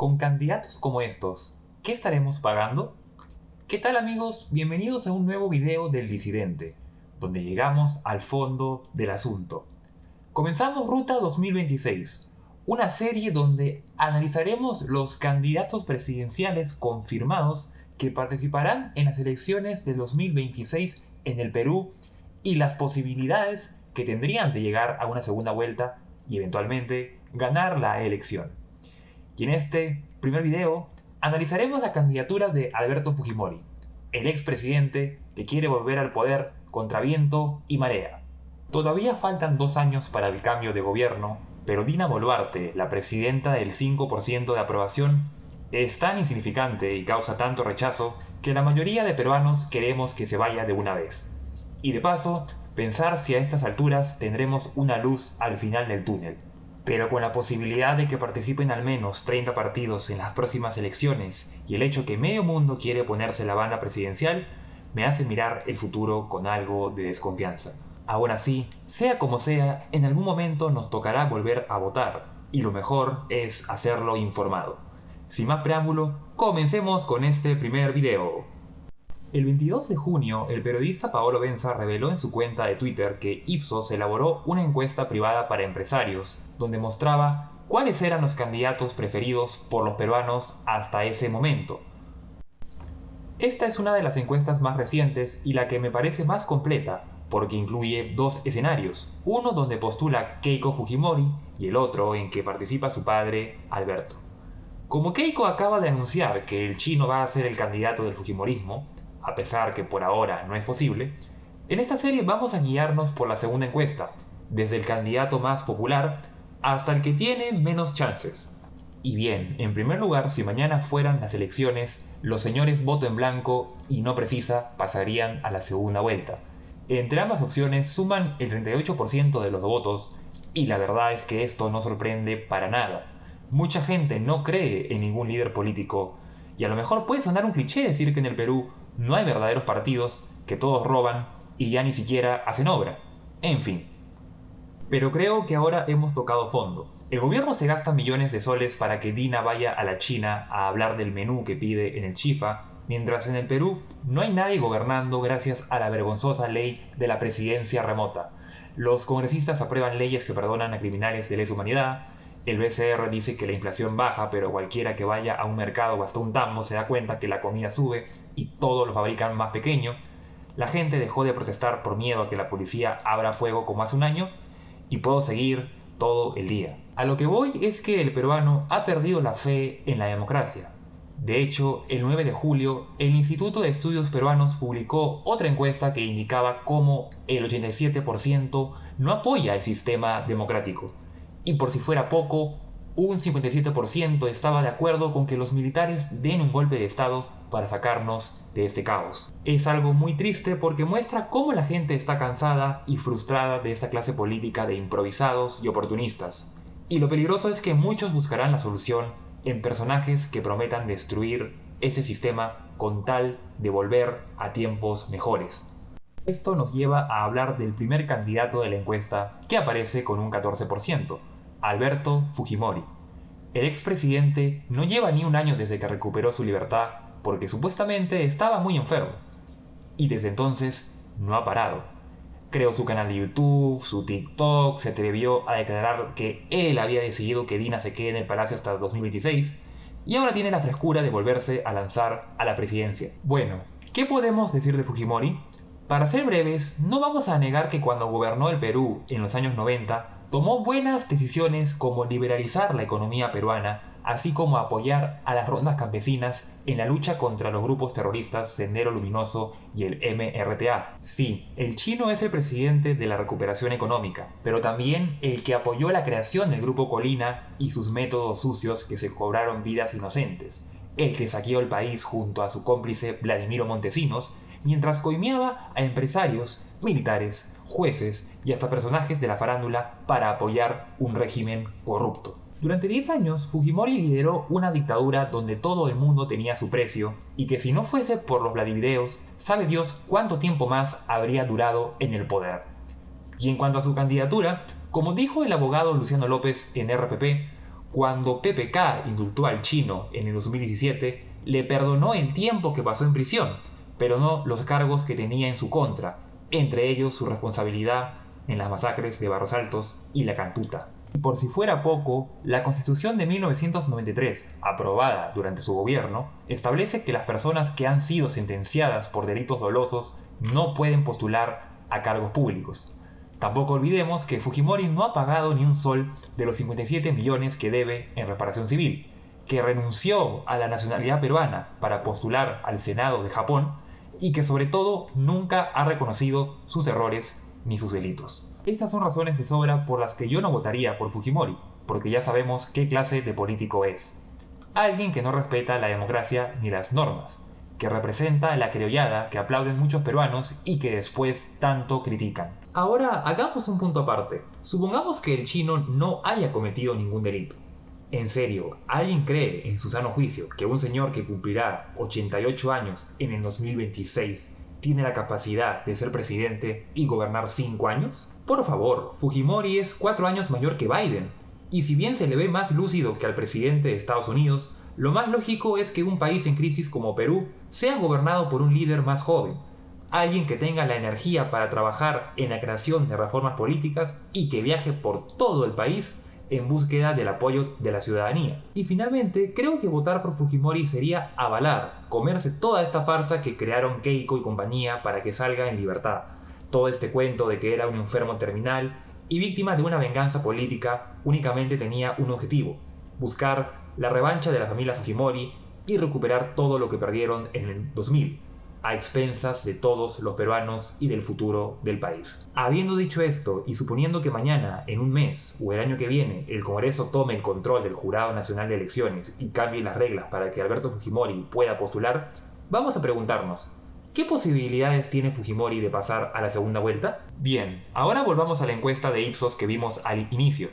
Con candidatos como estos, ¿qué estaremos pagando? ¿Qué tal amigos? Bienvenidos a un nuevo video del Disidente, donde llegamos al fondo del asunto. Comenzamos Ruta 2026, una serie donde analizaremos los candidatos presidenciales confirmados que participarán en las elecciones del 2026 en el Perú y las posibilidades que tendrían de llegar a una segunda vuelta y eventualmente ganar la elección. Y en este primer video analizaremos la candidatura de Alberto Fujimori, el expresidente que quiere volver al poder contra viento y marea. Todavía faltan 2 años para el cambio de gobierno, pero Dina Boluarte, la presidenta del 5% de aprobación, es tan insignificante y causa tanto rechazo que la mayoría de peruanos queremos que se vaya de una vez. Y de paso, pensar si a estas alturas tendremos una luz al final del túnel. Pero con la posibilidad de que participen al menos 30 partidos en las próximas elecciones y el hecho que medio mundo quiere ponerse la banda presidencial, me hace mirar el futuro con algo de desconfianza. Aún así, sea como sea, en algún momento nos tocará volver a votar, y lo mejor es hacerlo informado. Sin más preámbulo, comencemos con este primer video. El 22 de junio, el periodista Paolo Benza reveló en su cuenta de Twitter que Ipsos elaboró una encuesta privada para empresarios, donde mostraba cuáles eran los candidatos preferidos por los peruanos hasta ese momento. Esta es una de las encuestas más recientes y la que me parece más completa, porque incluye 2 escenarios, uno donde postula Keiko Fujimori y el otro en que participa su padre, Alberto. Como Keiko acaba de anunciar que el chino va a ser el candidato del fujimorismo, a pesar que por ahora no es posible, en esta serie vamos a guiarnos por la segunda encuesta, desde el candidato más popular hasta el que tiene menos chances. Y bien, en primer lugar, si mañana fueran las elecciones, los señores voto en blanco y no precisa pasarían a la segunda vuelta. Entre ambas opciones suman el 38% de los votos y la verdad es que esto no sorprende para nada. Mucha gente no cree en ningún líder político y a lo mejor puede sonar un cliché decir que en el Perú no hay verdaderos partidos, que todos roban y ya ni siquiera hacen obra. En fin. Pero creo que ahora hemos tocado fondo. El gobierno se gasta millones de soles para que Dina vaya a la China a hablar del menú que pide en el Chifa, mientras en el Perú no hay nadie gobernando gracias a la vergonzosa ley de la presidencia remota. Los congresistas aprueban leyes que perdonan a criminales de lesa humanidad. El BCR dice que la inflación baja, pero cualquiera que vaya a un mercado o hasta un tambo se da cuenta que la comida sube y todo lo fabrican más pequeño. La gente dejó de protestar por miedo a que la policía abra fuego como hace un año y puedo seguir todo el día. A lo que voy es que el peruano ha perdido la fe en la democracia. De hecho, el 9 de julio, el Instituto de Estudios Peruanos publicó otra encuesta que indicaba cómo el 87% no apoya el sistema democrático. Y por si fuera poco, un 57% estaba de acuerdo con que los militares den un golpe de estado para sacarnos de este caos. Es algo muy triste porque muestra cómo la gente está cansada y frustrada de esta clase política de improvisados y oportunistas. Y lo peligroso es que muchos buscarán la solución en personajes que prometan destruir ese sistema con tal de volver a tiempos mejores. Esto nos lleva a hablar del primer candidato de la encuesta que aparece con un 14%, Alberto Fujimori. El expresidente no lleva ni un año desde que recuperó su libertad porque supuestamente estaba muy enfermo. Y desde entonces no ha parado. Creó su canal de YouTube, su TikTok, se atrevió a declarar que él había decidido que Dina se quede en el palacio hasta 2026 y ahora tiene la frescura de volverse a lanzar a la presidencia. Bueno, ¿qué podemos decir de Fujimori? Para ser breves, no vamos a negar que cuando gobernó el Perú en los años 90, tomó buenas decisiones como liberalizar la economía peruana, así como apoyar a las rondas campesinas en la lucha contra los grupos terroristas Sendero Luminoso y el MRTA. Sí, el chino es el presidente de la recuperación económica, pero también el que apoyó la creación del Grupo Colina y sus métodos sucios que se cobraron vidas inocentes, el que saqueó el país junto a su cómplice Vladimiro Montesinos, mientras coimeaba a empresarios, militares, jueces y hasta personajes de la farándula para apoyar un régimen corrupto. Durante 10 años, Fujimori lideró una dictadura donde todo el mundo tenía su precio y que si no fuese por los Vladivideos, sabe Dios cuánto tiempo más habría durado en el poder. Y en cuanto a su candidatura, como dijo el abogado Luciano López en RPP, Cuando PPK indultó al chino en el 2017, le perdonó el tiempo que pasó en prisión, pero no los cargos que tenía en su contra, entre ellos su responsabilidad en las masacres de Barros Altos y La Cantuta. Y por si fuera poco, la Constitución de 1993, aprobada durante su gobierno, establece que las personas que han sido sentenciadas por delitos dolosos no pueden postular a cargos públicos. Tampoco olvidemos que Fujimori no ha pagado ni un sol de los 57 millones que debe en reparación civil, que renunció a la nacionalidad peruana para postular al Senado de Japón y que sobre todo nunca ha reconocido sus errores ni sus delitos. Estas son razones de sobra por las que yo no votaría por Fujimori, porque ya sabemos qué clase de político es. Alguien que no respeta la democracia ni las normas, que representa la criollada que aplauden muchos peruanos y que después tanto critican. Ahora hagamos un punto aparte. Supongamos que el chino no haya cometido ningún delito. En serio, ¿alguien cree en su sano juicio que un señor que cumplirá 88 años en el 2026 tiene la capacidad de ser presidente y gobernar 5 años? Por favor, Fujimori es 4 años mayor que Biden. Y si bien se le ve más lúcido que al presidente de Estados Unidos, lo más lógico es que un país en crisis como Perú sea gobernado por un líder más joven. Alguien que tenga la energía para trabajar en la creación de reformas políticas y que viaje por todo el país en búsqueda del apoyo de la ciudadanía. Y finalmente, creo que votar por Fujimori sería avalar, comerse toda esta farsa que crearon Keiko y compañía para que salga en libertad. Todo este cuento de que era un enfermo terminal y víctima de una venganza política únicamente tenía un objetivo: buscar la revancha de la familia Fujimori y recuperar todo lo que perdieron en el 2000, a expensas de todos los peruanos y del futuro del país. Habiendo dicho esto, y suponiendo que mañana, en un mes o el año que viene, el Congreso tome el control del Jurado Nacional de Elecciones y cambie las reglas para que Alberto Fujimori pueda postular, vamos a preguntarnos: ¿qué posibilidades tiene Fujimori de pasar a la segunda vuelta? Bien, ahora volvamos a la encuesta de Ipsos que vimos al inicio.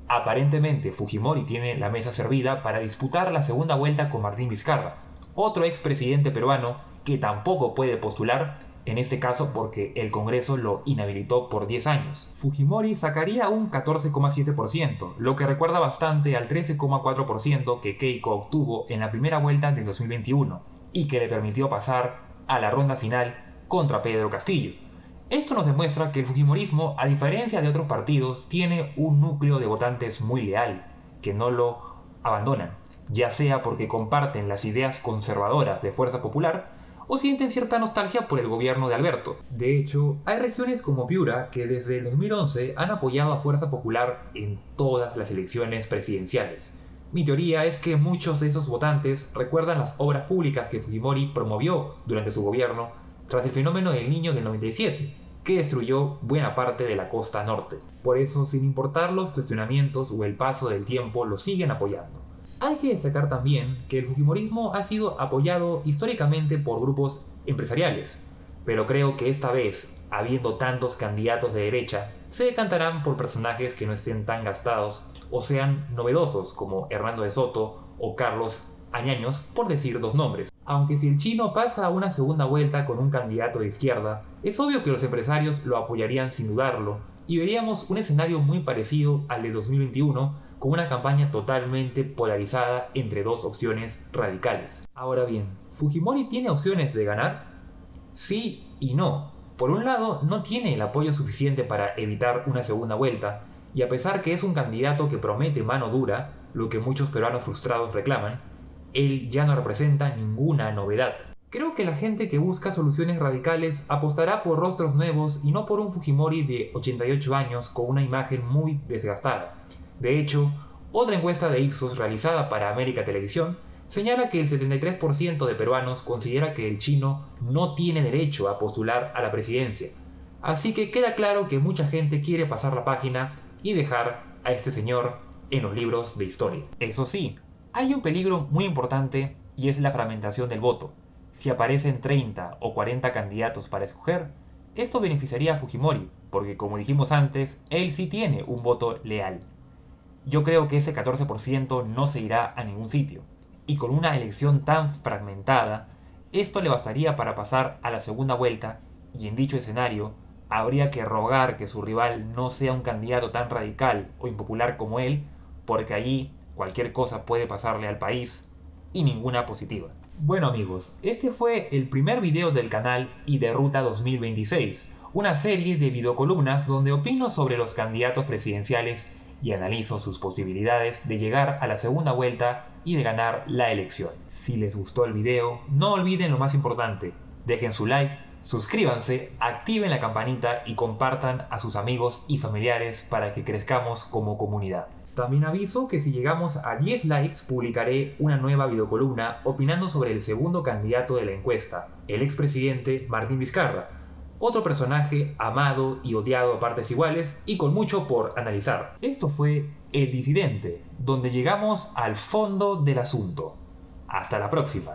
Aparentemente, Fujimori tiene la mesa servida para disputar la segunda vuelta con Martín Vizcarra, otro expresidente peruano que tampoco puede postular, en este caso porque el Congreso lo inhabilitó por 10 años. Fujimori sacaría un 14,7%, lo que recuerda bastante al 13,4% que Keiko obtuvo en la primera vuelta del 2021 y que le permitió pasar a la ronda final contra Pedro Castillo. Esto nos demuestra que el Fujimorismo, a diferencia de otros partidos, tiene un núcleo de votantes muy leal, que no lo abandonan, ya sea porque comparten las ideas conservadoras de Fuerza Popular o sienten cierta nostalgia por el gobierno de Alberto. De hecho, hay regiones como Piura que desde el 2011 han apoyado a Fuerza Popular en todas las elecciones presidenciales. Mi teoría es que muchos de esos votantes recuerdan las obras públicas que Fujimori promovió durante su gobierno tras el fenómeno del Niño del 97, que destruyó buena parte de la costa norte. Por eso, sin importar los cuestionamientos o el paso del tiempo, lo siguen apoyando. Hay que destacar también que el Fujimorismo ha sido apoyado históricamente por grupos empresariales, pero creo que esta vez, habiendo tantos candidatos de derecha, se decantarán por personajes que no estén tan gastados o sean novedosos como Hernando de Soto o Carlos Añaños, por decir dos nombres. Aunque si el chino pasa a una segunda vuelta con un candidato de izquierda, es obvio que los empresarios lo apoyarían sin dudarlo y veríamos un escenario muy parecido al de 2021, con una campaña totalmente polarizada entre dos opciones radicales. Ahora bien, ¿Fujimori tiene opciones de ganar? Sí y no. Por un lado, no tiene el apoyo suficiente para evitar una segunda vuelta, y a pesar que es un candidato que promete mano dura, lo que muchos peruanos frustrados reclaman, él ya no representa ninguna novedad. Creo que la gente que busca soluciones radicales apostará por rostros nuevos y no por un Fujimori de 88 años con una imagen muy desgastada. De hecho, otra encuesta de Ipsos realizada para América Televisión señala que el 73% de peruanos considera que el chino no tiene derecho a postular a la presidencia. Así que queda claro que mucha gente quiere pasar la página y dejar a este señor en los libros de historia. Eso sí, hay un peligro muy importante y es la fragmentación del voto. Si aparecen 30 o 40 candidatos para escoger, esto beneficiaría a Fujimori, porque como dijimos antes, él sí tiene un voto leal. Yo creo que ese 14% no se irá a ningún sitio, y con una elección tan fragmentada, esto le bastaría para pasar a la segunda vuelta, y en dicho escenario, habría que rogar que su rival no sea un candidato tan radical o impopular como él, porque allí cualquier cosa puede pasarle al país y ninguna positiva. Bueno amigos, este fue el primer video del canal y de Ruta 2026, una serie de videocolumnas donde opino sobre los candidatos presidenciales y analizo sus posibilidades de llegar a la segunda vuelta y de ganar la elección. Si les gustó el video, no olviden lo más importante, dejen su like, suscríbanse, activen la campanita y compartan a sus amigos y familiares para que crezcamos como comunidad. También aviso que si llegamos a 10 likes publicaré una nueva videocolumna opinando sobre el segundo candidato de la encuesta, el expresidente Martín Vizcarra, otro personaje amado y odiado a partes iguales y con mucho por analizar. Esto fue El Disidente, donde llegamos al fondo del asunto. Hasta la próxima.